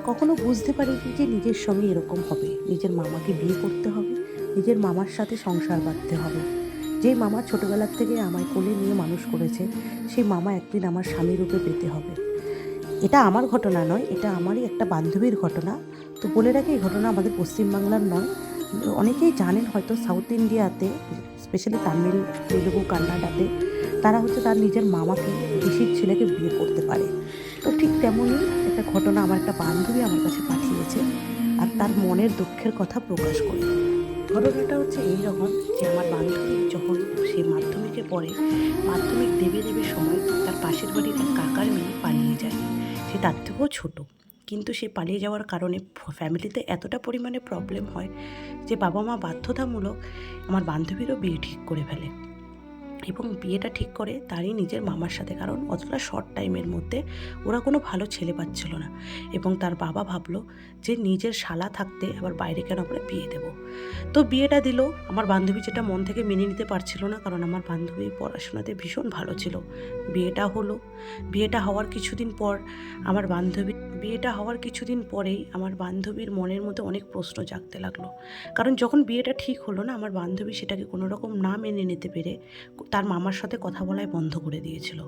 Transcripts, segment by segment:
কখনো বুঝতে পারিনি যে নিজের সঙ্গে এরকম হবে, নিজের মামাকে বিয়ে করতে হবে, নিজের মামার সাথে সংসার বাঁধতে হবে। যেই মামা ছোটোবেলার থেকে আমায় কোলে নিয়ে মানুষ করেছে, সেই মামা একদিন আমার স্বামী রূপে পেতে হবে। এটা আমার ঘটনা নয়, এটা আমারই একটা বান্ধবীর ঘটনা। তো বলে রাখি, এই ঘটনা আমাদের পশ্চিমবাংলার নয়। অনেকেই জানেন হয়তো সাউথ ইন্ডিয়াতে, স্পেশালি তামিল, তেলুগু, কান্নাডাতে তারা হচ্ছে তার নিজের মামাকে, পিসির ছেলেকে বিয়ে করতে পারে। তো ঠিক তেমনই একটা ঘটনা আমার একটা বান্ধবী আমার কাছে পাঠিয়েছে, আর তার মনের দুঃখের কথা প্রকাশ করে। ঘটনাটা হচ্ছে এই রকম যে, আমার বান্ধবী যখন সে মাধ্যমিকে পড়ে, মাধ্যমিক দেবে দেবে সময় তার পাশের বাড়ির এক কাকার মেয়ে পালিয়ে যায়। সে তার থেকেও ছোটো, কিন্তু সে পালিয়ে যাওয়ার কারণে ফ্যামিলিতে এতটা পরিমাণে প্রবলেম হয় যে বাবা মা বাধ্যতামূলক আমার বান্ধবীরও বিয়ে ঠিক করে ফেলে, এবং বিয়েটা ঠিক করে তারই নিজের মামার সাথে। কারণ অতটা শর্ট টাইমের মধ্যে ওরা কোনো ভালো ছেলে পাচ্ছিল না, এবং তার বাবা ভাবলো যে নিজের শালা থাকতে আবার বাইরে কেন করে বিয়ে দেবো। তো বিয়েটা দিল। আমার বান্ধবী যেটা মন থেকে মেনে নিতে পারছিল না, কারণ আমার বান্ধবী পড়াশোনাতে ভীষণ ভালো ছিল। বিয়েটা হলো। বিয়েটা হওয়ার কিছুদিন পর আমার বান্ধবী বিয়েটা হওয়ার কিছুদিন পরেই আমার বান্ধবীর মনের মধ্যে অনেক প্রশ্ন জাগতে লাগলো। কারণ যখন বিয়েটা ঠিক হলো না, আমার বান্ধবী সেটাকে কোনো রকম না মেনে নিতে পেরে তার মামার সাথে কথা বলাই বন্ধ করে দিয়েছিল,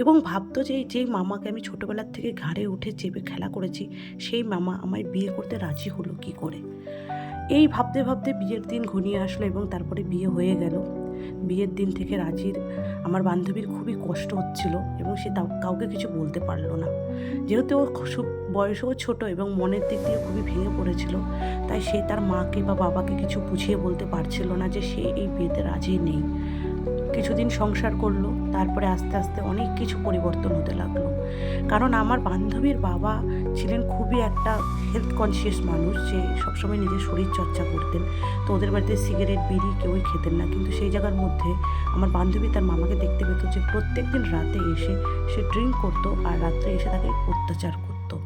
এবং ভাবতো যে যেই মামাকে আমি ছোটোবেলার থেকে ঘাড়ে উঠে চেপে খেলা করেছি, সেই মামা আমায় বিয়ে করতে রাজি হলো কি করে। এই ভাবতে ভাবতে বিয়ের দিন ঘনিয়ে আসলো, এবং তারপরে বিয়ে হয়ে গেল। বিয়ের দিন থেকে রাজির, আমার বান্ধবীর খুবই কষ্ট হচ্ছিল, এবং সে কাউকে কিছু বলতে পারলো না। যেহেতু ও বয়সেও ছোট এবং মনের দিক দিয়ে খুবই ভেঙে পড়েছিল, তাই সে তার মাকে বা বাবাকে কিছু বুঝিয়ে বলতে পারছিল না যে সে এই বিয়েতে রাজি নেই। কিছুদিন সংসার করলো, তারপরে আস্তে আস্তে অনেক কিছু পরিবর্তন হতে লাগলো। কারণ আমার বান্ধবীর বাবা ছিলেন খুবই একটা হেলথ কনসিয়াস মানুষ, যে সবসময় নিজের শরীর চর্চা করতেন। তো ওদের বাড়িতে সিগারেট বিড়ি কেউই খেতেন না, কিন্তু সেই জায়গার মধ্যে আমার বান্ধবী তার মামাকে দেখতে পেত যে প্রত্যেক দিন রাতে এসে সে ড্রিঙ্ক করতো, আর রাত্রে এসে তাকে অত্যাচার করতো।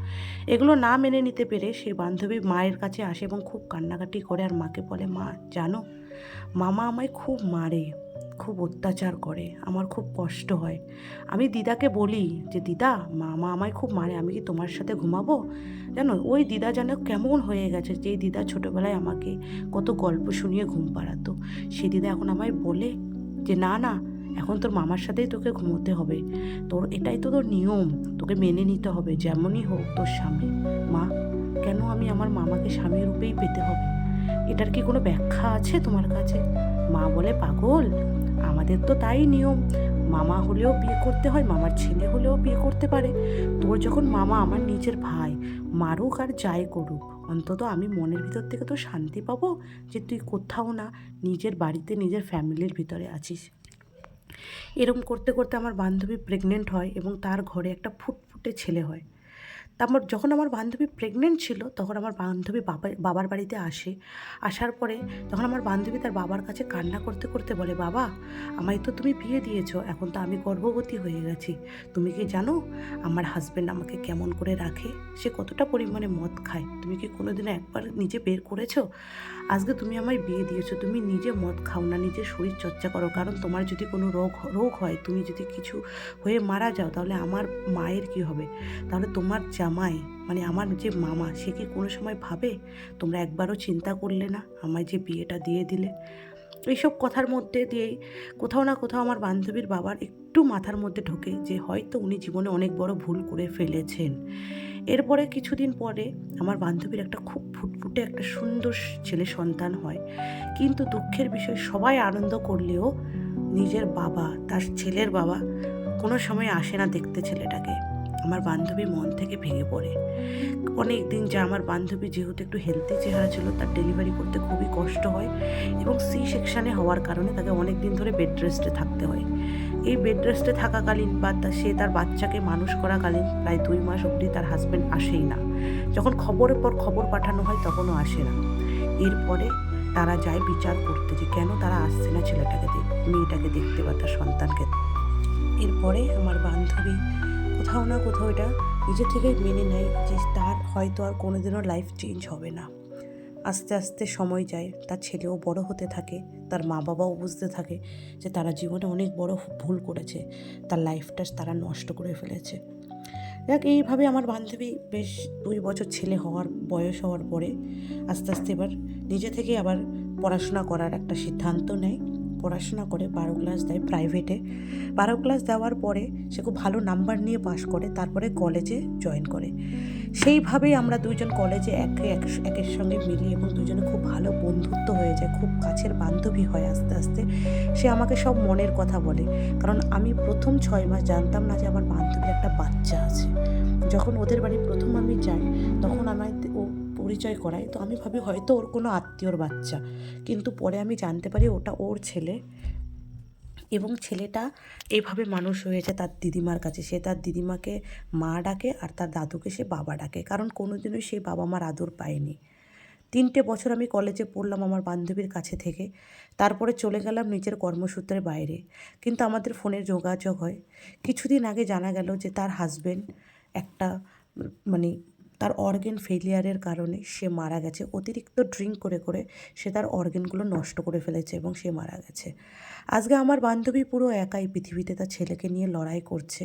এগুলো না মেনে নিতে পেরে সেই বান্ধবী মায়ের কাছে আসে এবং খুব কান্নাকাটি করে, আর মাকে বলে, মা জানো, মামা আমায় খুব মারে, খুব অত্যাচার করে, আমার খুব কষ্ট হয়। আমি দিদাকে বলি যে, দিদা, মামা আমায় খুব মারে, আমি কি তোমার সাথে ঘুমাবো? জানো, ওই দিদা যেন কেমন হয়ে গেছে, যেই দিদা ছোটোবেলায় আমাকে কত গল্প শুনিয়ে ঘুম পাড়াতো, সেই দিদা এখন আমায় বলে যে, না না, এখন তোর মামার সাথেই তোকে ঘুমোতে হবে, তোর এটাই তো তোর নিয়ম, তোকে মেনে নিতে হবে, যেমনই হোক তোর স্বামী। মা, কেন আমি আমার মামাকে স্বামী রূপেই পেতে হবে? এটার কি কোনো ব্যাখ্যা আছে তোমার কাছে? মা বলে, পাগল, আমাদের তো তাই নিয়ম, মামা হলেও বিয়ে করতে হয়, মামার ছেলে হলেও বিয়ে করতে পারে। তোর যখন মামা আমার নিজের ভাই, মারুক আর যাই করুক, অন্তত আমি মনের ভিতর থেকে তো শান্তি পাবো যে তুই কোথাও না, নিজের বাড়িতে নিজের ফ্যামিলির ভিতরে আছিস। এরম করতে করতে আমার বান্ধবী প্রেগনেন্ট হয়, এবং তার ঘরে একটা ফুটফুটে ছেলে হয়। তারপর যখন আমার বান্ধবী প্রেগনেন্ট ছিল, তখন আমার বান্ধবী বাবার বাড়িতে আসে। আসার পরে তখন আমার বান্ধবী তার বাবার কাছে কান্না করতে করতে বলে, বাবা, আমায় তো তুমি বিয়ে দিয়েছো, এখন তো আমি গর্ভবতী হয়ে গেছি। তুমি কি জানো আমার হাজব্যান্ড আমাকে কেমন করে রাখে? সে কতটা পরিমাণে মদ খায়, তুমি কি কোনোদিনও একবার নিজে বের করেছো? আজকে তুমি আমায় বিয়ে দিয়েছো, তুমি নিজে মদ খাও না, নিজের শরীর চর্চা করো, কারণ তোমার যদি কোনো রোগ হয়, তুমি যদি কিছু হয়ে মারা যাও, তাহলে আমার মায়ের কি হবে? তাহলে তোমার জামাই, মানে আমার যে মামা, সে কি কোনো সময় ভাবে? তোমরা একবারও চিন্তা করলে না আমায় যে বিয়েটা দিয়ে দিলে? এইসব কথার মধ্যে দিয়েই কোথাও না কোথাও আমার বান্ধবীর বাবার একটু মাথার মধ্যে ঢোকে যে হয়তো উনি জীবনে অনেক বড় ভুল করে ফেলেছেন। এরপরে কিছুদিন পরে আমার বান্ধবীর একটা খুব ফুটফুটে একটা সুন্দর ছেলে সন্তান হয়, কিন্তু দুঃখের বিষয়, সবাই আনন্দ করলেও নিজের বাবা, তার ছেলের বাবা, কোনো সময় আসে না দেখতে ছেলেটাকে। আমার বান্ধবী মন থেকে ভেঙে পড়ে। অনেক দিন যা আমার বান্ধবী যেহেতু একটু হেলদি চেহারা ছিল, তার ডেলিভারি করতে খুবই কষ্ট হয়, এবং সি সেকশানে হওয়ার কারণে তাকে অনেক দিন ধরে বেড রেস্টে থাকতে হয়। এই বেড রেস্টে থাকাকালীন বা সে তার বাচ্চাকে মানুষ করাকালীন প্রায় 2 মাস অবধি তার হাজব্যান্ড আসেই না। যখন খবরের পর খবর পাঠানো হয়, তখনও আসে না। এরপরে তারা যায় বিচার করতে যে কেন তারা আসছে না ছেলেটাকে মেয়েটাকে দেখতে বা তার সন্তানকে। এরপরে আমার বান্ধবী কোথাও না কোথাও এটা নিজে থেকেই মেনে নেয় যে তার হয়তো আর কোনোদিনও লাইফ চেঞ্জ হবে না। আস্তে আস্তে সময় যায়, তার ছেলেও বড় হতে থাকে, তার মা বাবাও বুঝতে থাকে যে তারা জীবনে অনেক বড় ভুল করেছে, তার লাইফটা তারা নষ্ট করে ফেলেছে। যাক এইভাবে আমার বান্ধবী বেশ 2 বছর ছেলে হওয়ার বয়স হওয়ার পরে আস্তে আস্তে এবার নিজে থেকে আবার পড়াশোনা করার একটা সিদ্ধান্ত নেয়। পড়াশোনা করে 12 ক্লাস দেয় প্রাইভেটে। 12 ক্লাস দেওয়ার পরে সে খুব ভালো নাম্বার নিয়ে পাশ করে, তারপরে কলেজে জয়েন করে। সেইভাবেই আমরা দুইজন কলেজে একের সঙ্গে মিলি এবং দুজনে খুব ভালো বন্ধুত্ব হয়ে যায়, খুব কাছের বান্ধবী হয় আস্তে আস্তে। সে আমাকে সব মনের কথা বলে, কারণ আমি প্রথম 6 মাস জানতাম না যে আমার বান্ধবীর একটা বাচ্চা আছে। যখন ওদের বাড়ি প্রথম আমি যাই তখন আমায় ও পরিচয় করায়, তো আমি ভাবি হয়তো ওর কোনো আত্মীয়র বাচ্চা, কিন্তু পরে আমি জানতে পারি ওটা ওর ছেলে। এবং ছেলেটা এইভাবে মানুষ হয়েছে তার দিদিমার কাছে। সে তার দিদিমাকে মা ডাকে আর তার দাদুকে সে বাবা ডাকে, কারণ কোনোদিনও সে বাবা মার আদর পায়নি। 3টে বছর আমি কলেজে পড়লাম আমার বান্ধবীর কাছে থেকে, তারপরে চলে গেলাম নিজের কর্মসূত্রে বাইরে, কিন্তু আমাদের ফোনে যোগাযোগ হয়। কিছুদিন আগে জানা গেল যে তার হাজবেন্ড একটা মানে তার অর্গ্যান ফেলিয়ারের কারণে সে মারা গেছে। অতিরিক্ত ড্রিঙ্ক করে করে সে তার অর্গ্যানগুলো নষ্ট করে ফেলেছে এবং সে মারা গেছে। আজকে আমার বান্ধবী পুরো একাই পৃথিবীতে তার ছেলেকে নিয়ে লড়াই করছে।